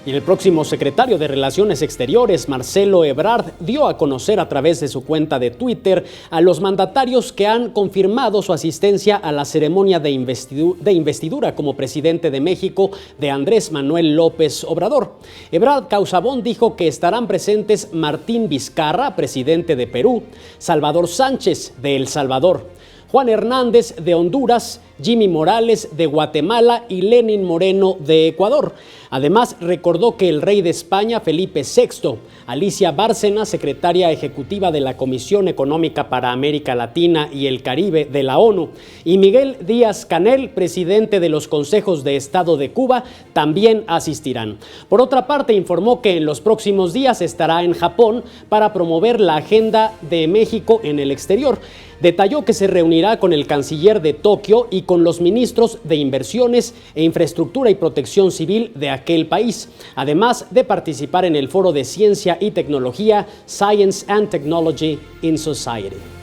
Y el próximo secretario de Relaciones Exteriores, Marcelo Ebrard, dio a conocer a través de su cuenta de Twitter a los mandatarios que han confirmado su asistencia a la ceremonia de investidura como presidente de México de Andrés Manuel López Obrador. Ebrard Causabón dijo que estarán presentes Martín Vizcarra, presidente de Perú, Salvador Sánchez, de El Salvador, Juan Hernández, de Honduras, Jimmy Morales, de Guatemala y Lenín Moreno, de Ecuador. Además, recordó que el rey de España, Felipe VI, Alicia Bárcena, secretaria ejecutiva de la Comisión Económica para América Latina y el Caribe de la ONU, y Miguel Díaz-Canel, presidente de los Consejos de Estado de Cuba, también asistirán. Por otra parte, informó que en los próximos días estará en Japón para promover la agenda de México en el exterior. Detalló que se reunirá con el canciller de Tokio y con los ministros de Inversiones e Infraestructura y Protección Civil de aquel país, además de participar en el Foro de Ciencia y Tecnología Science and Technology in Society.